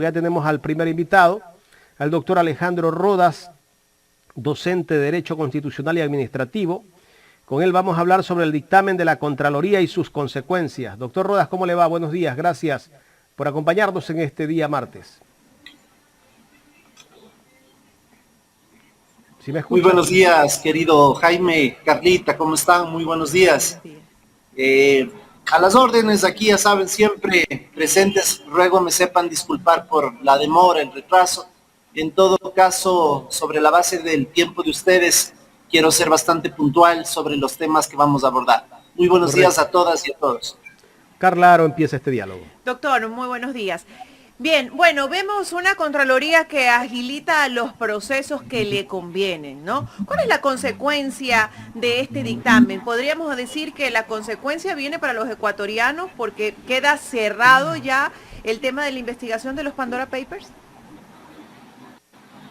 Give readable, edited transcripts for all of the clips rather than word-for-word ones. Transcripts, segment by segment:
Ya tenemos al primer invitado, al doctor Alejandro Rodas, docente de Derecho Constitucional y Administrativo. Con él vamos a hablar sobre el dictamen de la Contraloría y sus consecuencias. Doctor Rodas, ¿cómo le va? Buenos días, gracias por acompañarnos en este día martes. ¿Sí me escucha? Muy buenos días, querido Jaime, Carlita, ¿cómo están? Muy buenos días. A las órdenes aquí, ya saben, siempre presentes. Ruego me sepan disculpar por la demora, el retraso. En todo caso, sobre la base del tiempo de ustedes, quiero ser bastante puntual sobre los temas que vamos a abordar. Muy buenos días a todas y a todos. Carla Aro empieza este diálogo. Doctor, muy buenos días. Bien, bueno, vemos una Contraloría que agilita los procesos que le convienen, ¿no? ¿Cuál es la consecuencia de este dictamen? Podríamos decir que la consecuencia viene para los ecuatorianos porque queda cerrado ya el tema de la investigación de los Pandora Papers.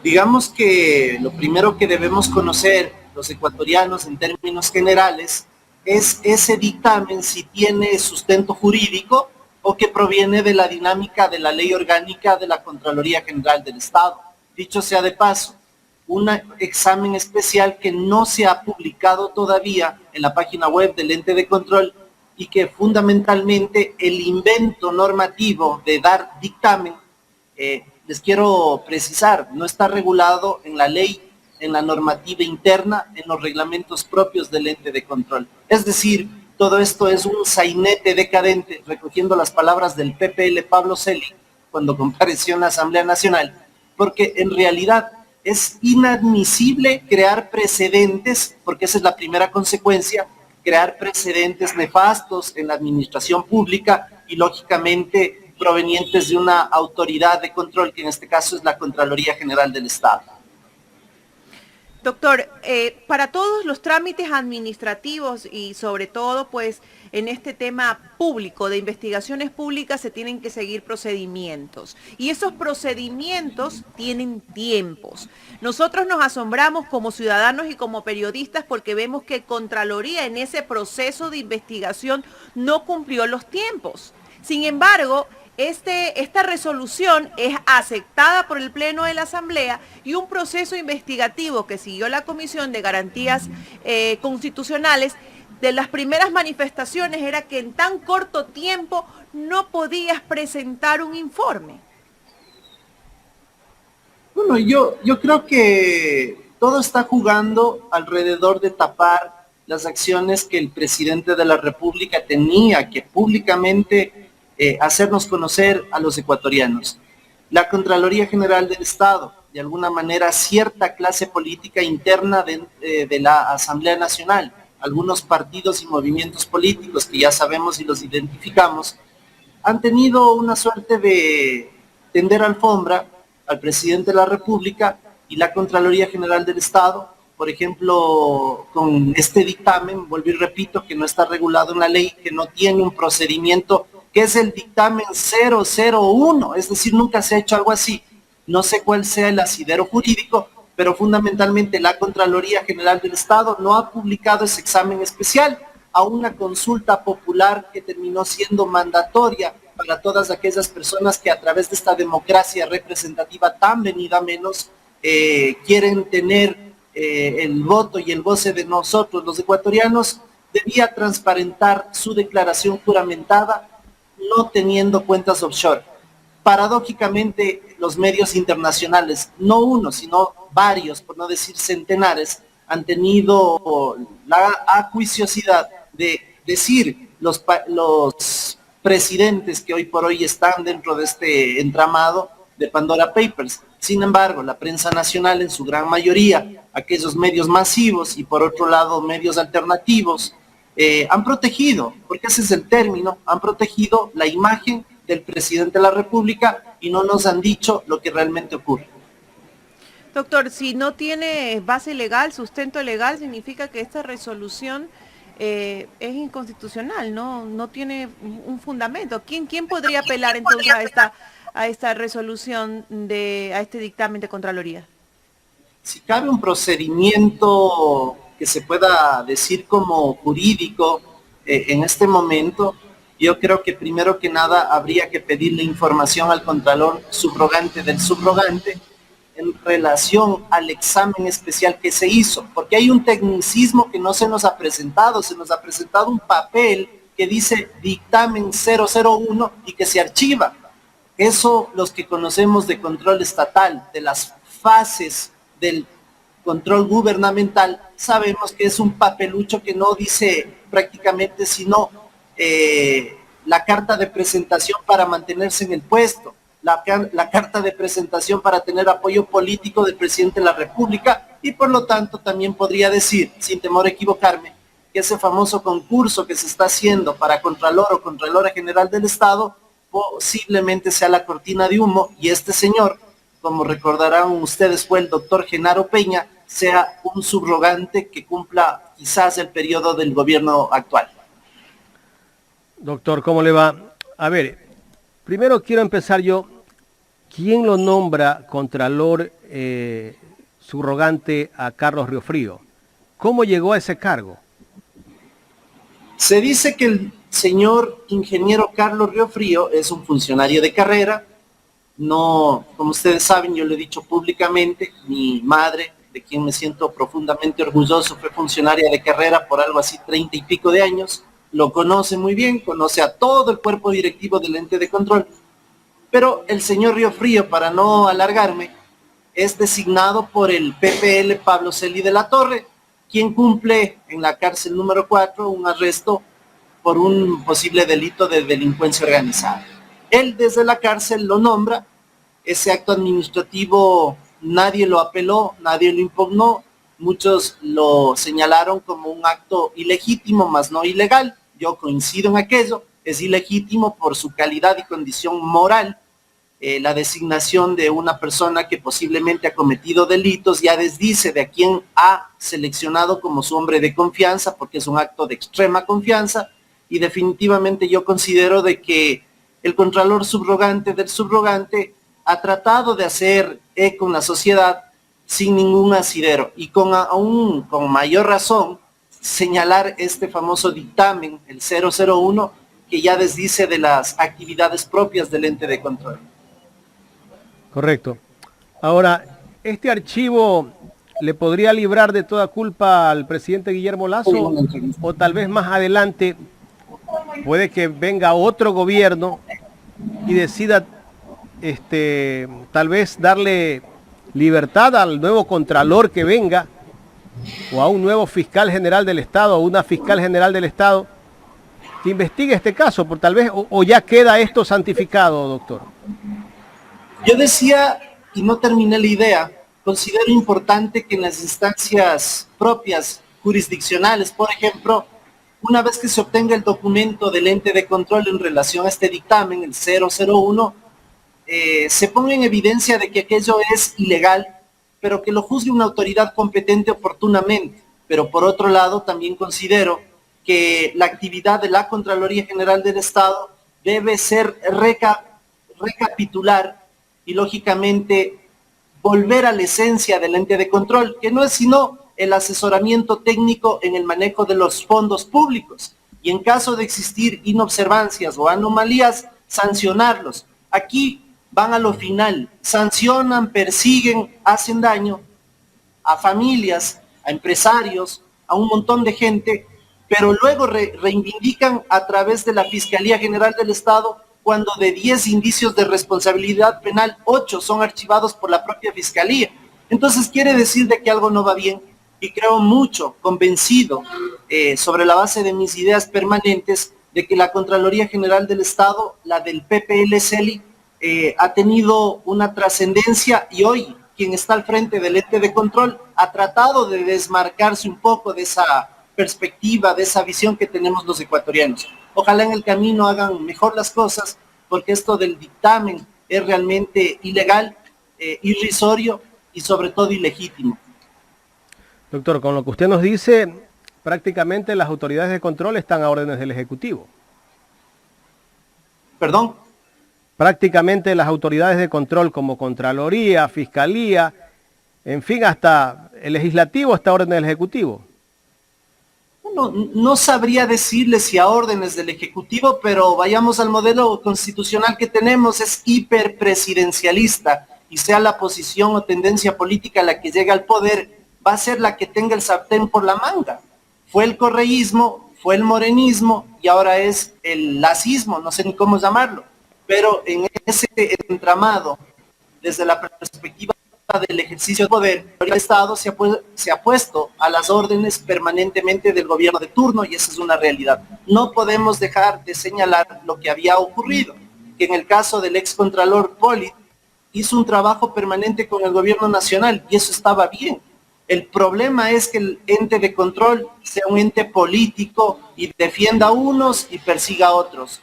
Digamos que lo primero que debemos conocer los ecuatorianos en términos generales es ese dictamen, si tiene sustento jurídico o que proviene de la dinámica de la ley orgánica de la Contraloría General del Estado. Dicho sea de paso, un examen especial que no se ha publicado todavía en la página web del ente de control y que fundamentalmente el invento normativo de dar dictamen, les quiero precisar, no está regulado en la ley, en la normativa interna, en los reglamentos propios del ente de control. Es decir, todo esto es un sainete decadente, recogiendo las palabras del PPL Pablo Celi cuando compareció en la Asamblea Nacional, porque en realidad es inadmisible crear precedentes, porque esa es la primera consecuencia, crear precedentes nefastos en la administración pública y lógicamente provenientes de una autoridad de control, que en este caso es la Contraloría General del Estado. Doctor, para todos los trámites administrativos y sobre todo pues en este tema público, de investigaciones públicas, se tienen que seguir procedimientos y esos procedimientos tienen tiempos. Nosotros nos asombramos como ciudadanos y como periodistas porque vemos que Contraloría en ese proceso de investigación no cumplió los tiempos. Sin embargo, esta resolución es aceptada por el Pleno de la Asamblea y un proceso investigativo que siguió la Comisión de Garantías Constitucionales, de las primeras manifestaciones era que en tan corto tiempo no podías presentar un informe. Bueno, yo creo que todo está jugando alrededor de tapar las acciones que el presidente de la República tenía que públicamente hacernos conocer a los ecuatorianos. La Contraloría General del Estado, de alguna manera cierta clase política interna de la Asamblea Nacional, algunos partidos y movimientos políticos que ya sabemos y los identificamos, han tenido una suerte de tender alfombra al presidente de la República y la Contraloría General del Estado, por ejemplo, con este dictamen, vuelvo y repito, que no está regulado en la ley, que no tiene un procedimiento, que es el dictamen 001, es decir, nunca se ha hecho algo así. No sé cuál sea el asidero jurídico, pero fundamentalmente la Contraloría General del Estado no ha publicado ese examen especial a una consulta popular que terminó siendo mandatoria para todas aquellas personas que a través de esta democracia representativa tan venida menos quieren tener el voto y el goce de nosotros, los ecuatorianos. Debía transparentar su declaración juramentada no teniendo cuentas offshore. Paradójicamente, los medios internacionales, no uno, sino varios, por no decir centenares, han tenido la acuiciosidad de decir los presidentes que hoy por hoy están dentro de este entramado de Pandora Papers. Sin embargo, la prensa nacional en su gran mayoría, aquellos medios masivos y por otro lado medios alternativos, han protegido, porque ese es el término, han protegido la imagen del presidente de la República y no nos han dicho lo que realmente ocurre. Doctor, si no tiene base legal, sustento legal, significa que esta resolución es inconstitucional, no tiene un fundamento. ¿Quién podría apelar entonces a esta resolución, a este dictamen de Contraloría? Si cabe un procedimiento que se pueda decir como jurídico en este momento, yo creo que primero que nada habría que pedirle información al contralor subrogante del subrogante en relación al examen especial que se hizo, porque hay un tecnicismo que no se nos ha presentado, se nos ha presentado un papel que dice dictamen 001 y que se archiva. Eso los que conocemos de control estatal, de las fases del control gubernamental, sabemos que es un papelucho que no dice prácticamente sino la carta de presentación para mantenerse en el puesto, la carta de presentación para tener apoyo político del presidente de la República, y por lo tanto también podría decir, sin temor a equivocarme, que ese famoso concurso que se está haciendo para Contralor o Contralora General del Estado posiblemente sea la cortina de humo, y este señor, como recordarán ustedes, fue el doctor Genaro Peña, sea un subrogante que cumpla quizás el periodo del gobierno actual. Doctor, ¿cómo le va? A ver, primero quiero empezar yo. ¿Quién lo nombra Contralor subrogante a Carlos Riofrío? ¿Cómo llegó a ese cargo? Se dice que el señor ingeniero Carlos Riofrío es un funcionario de carrera. No, como ustedes saben, yo lo he dicho públicamente, mi madre, de quien me siento profundamente orgulloso, fue funcionaria de carrera por algo así 30 y pico de años. Lo conoce muy bien, conoce a todo el cuerpo directivo del ente de control. Pero el señor Riofrío, para no alargarme, es designado por el PPL Pablo Celi de la Torre, quien cumple en la cárcel número 4 un arresto por un posible delito de delincuencia organizada. Él desde la cárcel lo nombra. Ese acto administrativo nadie lo apeló, nadie lo impugnó, muchos lo señalaron como un acto ilegítimo, más no ilegal. Yo coincido en aquello, es ilegítimo por su calidad y condición moral. La designación de una persona que posiblemente ha cometido delitos ya desdice de a quien ha seleccionado como su hombre de confianza, porque es un acto de extrema confianza, y definitivamente yo considero de que el contralor subrogante del subrogante ha tratado de hacer eco en la sociedad sin ningún asidero, y con mayor razón señalar este famoso dictamen, el 001, que ya desdice de las actividades propias del ente de control. Correcto. Ahora, ¿este archivo le podría librar de toda culpa al presidente Guillermo Lasso? O tal vez más adelante puede que venga otro gobierno y decida tal vez darle libertad al nuevo contralor que venga, o a un nuevo fiscal general del Estado, o una fiscal general del Estado, que investigue este caso, por tal vez, o ya queda esto santificado, doctor. Yo decía, y no terminé la idea, considero importante que en las instancias propias jurisdiccionales, por ejemplo, una vez que se obtenga el documento del ente de control en relación a este dictamen, el 001, se ponga en evidencia de que aquello es ilegal, pero que lo juzgue una autoridad competente oportunamente. Pero por otro lado, también considero que la actividad de la Contraloría General del Estado debe ser recapitular y lógicamente volver a la esencia del ente de control, que no es sino el asesoramiento técnico en el manejo de los fondos públicos, y en caso de existir inobservancias o anomalías, sancionarlos. Aquí van a lo final, sancionan, persiguen, hacen daño a familias, a empresarios, a un montón de gente, pero luego reivindican a través de la Fiscalía General del Estado, cuando de 10 indicios de responsabilidad penal, 8 son archivados por la propia Fiscalía. Entonces quiere decir de que algo no va bien, y creo mucho, convencido, sobre la base de mis ideas permanentes, de que la Contraloría General del Estado, la del PPL Celi, ha tenido una trascendencia, y hoy quien está al frente del ente de control ha tratado de desmarcarse un poco de esa perspectiva, de esa visión que tenemos los ecuatorianos. Ojalá en el camino hagan mejor las cosas, porque esto del dictamen es realmente ilegal, irrisorio y sobre todo ilegítimo. Doctor, con lo que usted nos dice, prácticamente las autoridades de control están a órdenes del Ejecutivo. ¿Perdón? Prácticamente las autoridades de control como Contraloría, Fiscalía, en fin, hasta el Legislativo está a orden del Ejecutivo. No sabría decirle si a órdenes del Ejecutivo, pero vayamos al modelo constitucional que tenemos, es hiperpresidencialista, y sea la posición o tendencia política la que llega al poder, va a ser la que tenga el sartén por la manga. Fue el correísmo, fue el morenismo y ahora es el lacismo, no sé ni cómo llamarlo, pero en ese entramado, desde la perspectiva del ejercicio de poder, el Estado se ha puesto a las órdenes permanentemente del gobierno de turno, y esa es una realidad. No podemos dejar de señalar lo que había ocurrido, que en el caso del excontralor Pollitt hizo un trabajo permanente con el gobierno nacional y eso estaba bien. El problema es que el ente de control sea un ente político y defienda a unos y persiga a otros.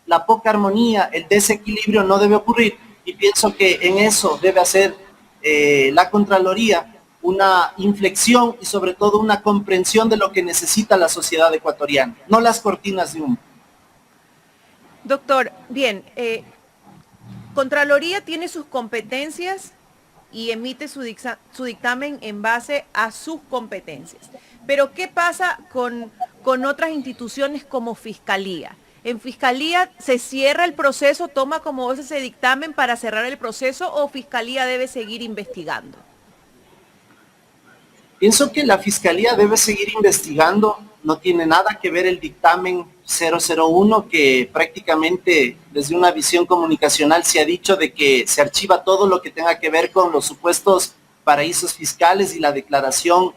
La poca armonía, el desequilibrio no debe ocurrir, y pienso que en eso debe hacer la Contraloría una inflexión y sobre todo una comprensión de lo que necesita la sociedad ecuatoriana, no las cortinas de humo. Doctor, bien, Contraloría tiene sus competencias y emite su dictamen en base a sus competencias. Pero ¿qué pasa con otras instituciones como Fiscalía? ¿En Fiscalía se cierra el proceso, toma como ese dictamen para cerrar el proceso, o Fiscalía debe seguir investigando? Pienso que la Fiscalía debe seguir investigando. No tiene nada que ver el dictamen 001, que prácticamente desde una visión comunicacional se ha dicho de que se archiva todo lo que tenga que ver con los supuestos paraísos fiscales y la declaración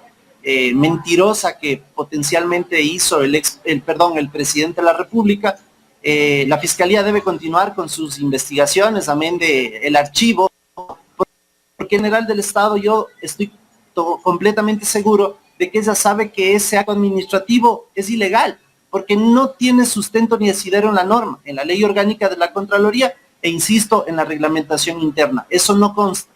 mentirosa que potencialmente hizo el presidente de la República. La Fiscalía debe continuar con sus investigaciones, amén del archivo, porque el general del Estado, yo estoy completamente seguro de que ella sabe que ese acto administrativo es ilegal, porque no tiene sustento ni asidero en la norma, en la ley orgánica de la Contraloría, e insisto, en la reglamentación interna. Eso no consta.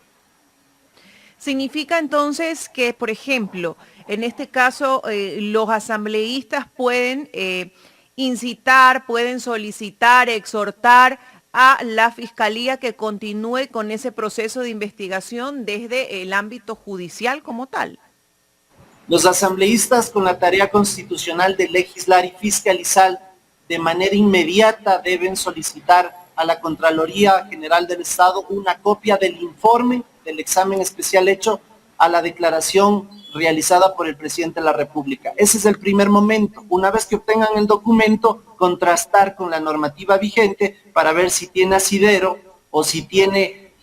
Significa entonces que, por ejemplo, en este caso, los asambleístas pueden incitar, pueden solicitar, exhortar a la Fiscalía que continúe con ese proceso de investigación desde el ámbito judicial como tal. Los asambleístas, con la tarea constitucional de legislar y fiscalizar de manera inmediata, deben solicitar a la Contraloría General del Estado una copia del informe del examen especial hecho a la declaración realizada por el presidente de la República. Ese es el primer momento. Una vez que obtengan el documento, contrastar con la normativa vigente para ver si tiene asidero o si tiene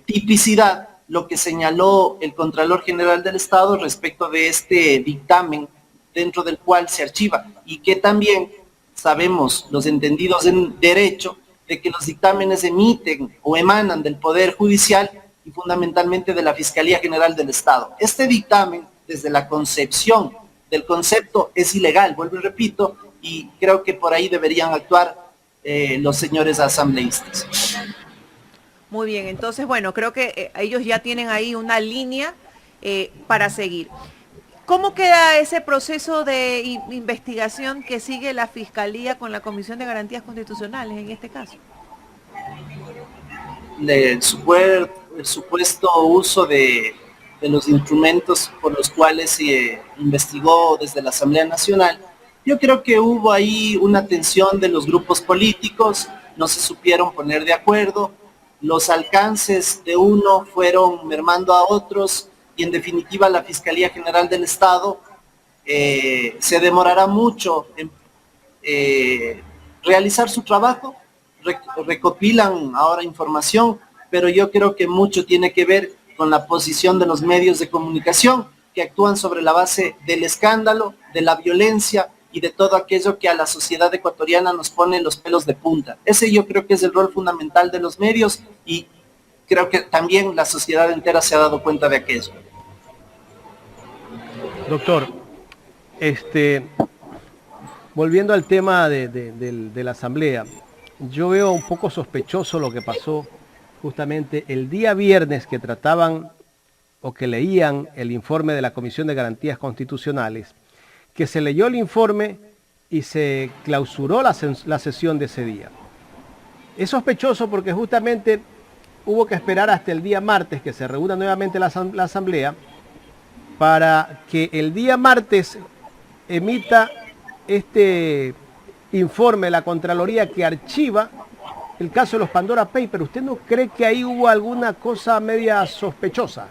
tipicidad lo que señaló el Contralor General del Estado respecto de este dictamen dentro del cual se archiva, y que también sabemos los entendidos en derecho de que los dictámenes emiten o emanan del Poder Judicial y fundamentalmente de la Fiscalía General del Estado. Este dictamen, desde la concepción del concepto, es ilegal, vuelvo y repito, y creo que por ahí deberían actuar los señores asambleístas. Muy bien, entonces, bueno, creo que ellos ya tienen ahí una línea para seguir. ¿Cómo queda ese proceso de investigación que sigue la Fiscalía con la Comisión de Garantías Constitucionales en este caso? El supuesto uso de los instrumentos por los cuales se investigó desde la Asamblea Nacional. Yo creo que hubo ahí una tensión de los grupos políticos, no se supieron poner de acuerdo, los alcances de uno fueron mermando a otros, y en definitiva la Fiscalía General del Estado se demorará mucho en realizar su trabajo. Recopilan ahora información, pero yo creo que mucho tiene que ver con la posición de los medios de comunicación, que actúan sobre la base del escándalo, de la violencia y de todo aquello que a la sociedad ecuatoriana nos pone los pelos de punta. Ese yo creo que es el rol fundamental de los medios, y creo que también la sociedad entera se ha dado cuenta de aquello. Doctor, volviendo al tema de la Asamblea, yo veo un poco sospechoso lo que pasó justamente el día viernes, que trataban o que leían el informe de la Comisión de Garantías Constitucionales, que se leyó el informe y se clausuró la sesión de ese día. Es sospechoso porque justamente hubo que esperar hasta el día martes que se reúna nuevamente la Asamblea, para que el día martes emita este informe de la Contraloría que archiva el caso de los Pandora Papers, ¿usted no cree que ahí hubo alguna cosa media sospechosa?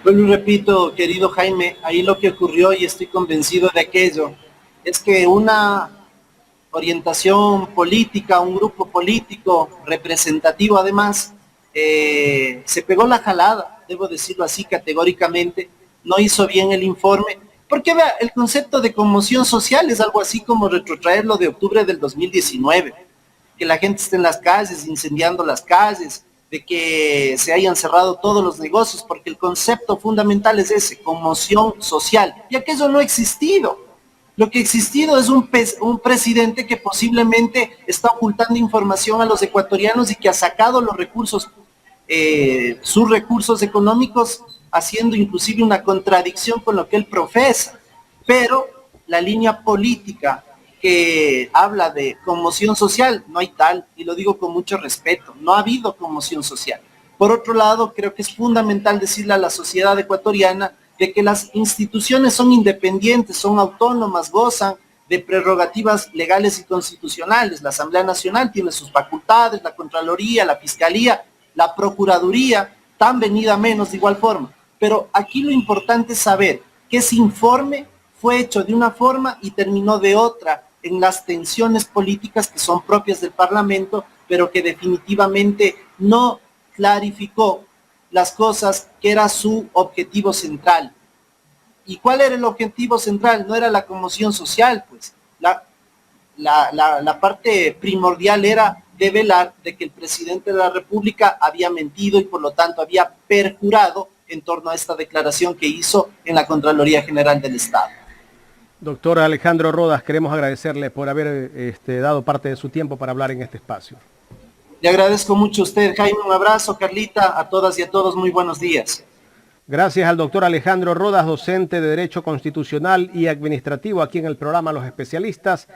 Bueno, repito, querido Jaime, ahí lo que ocurrió, y estoy convencido de aquello, es que una orientación política, un grupo político representativo además, se pegó la jalada, debo decirlo así categóricamente, no hizo bien el informe, porque vea, el concepto de conmoción social es algo así como retrotraerlo de octubre del 2019, que la gente esté en las calles, incendiando las calles, de que se hayan cerrado todos los negocios, porque el concepto fundamental es ese, conmoción social, y aquello no ha existido. Lo que ha existido es un presidente que posiblemente está ocultando información a los ecuatorianos y que ha sacado los recursos, sus recursos económicos, haciendo inclusive una contradicción con lo que él profesa. Pero la línea política que habla de conmoción social, no hay tal, y lo digo con mucho respeto, no ha habido conmoción social. Por otro lado, creo que es fundamental decirle a la sociedad ecuatoriana de que las instituciones son independientes, son autónomas, gozan de prerrogativas legales y constitucionales. La Asamblea Nacional tiene sus facultades, la Contraloría, la Fiscalía, la Procuraduría, tan venida menos de igual forma. Pero aquí lo importante es saber que ese informe fue hecho de una forma y terminó de otra, en las tensiones políticas que son propias del Parlamento, pero que definitivamente no clarificó las cosas que era su objetivo central. ¿Y cuál era el objetivo central? No era la conmoción social, pues. La parte primordial era develar de que el presidente de la República había mentido y por lo tanto había perjurado en torno a esta declaración que hizo en la Contraloría General del Estado. Doctor Alejandro Rodas, queremos agradecerle por haber dado parte de su tiempo para hablar en este espacio. Le agradezco mucho a usted, Jaime, un abrazo, Carlita, a todas y a todos, muy buenos días. Gracias al doctor Alejandro Rodas, docente de Derecho Constitucional y Administrativo aquí en el programa Los Especialistas.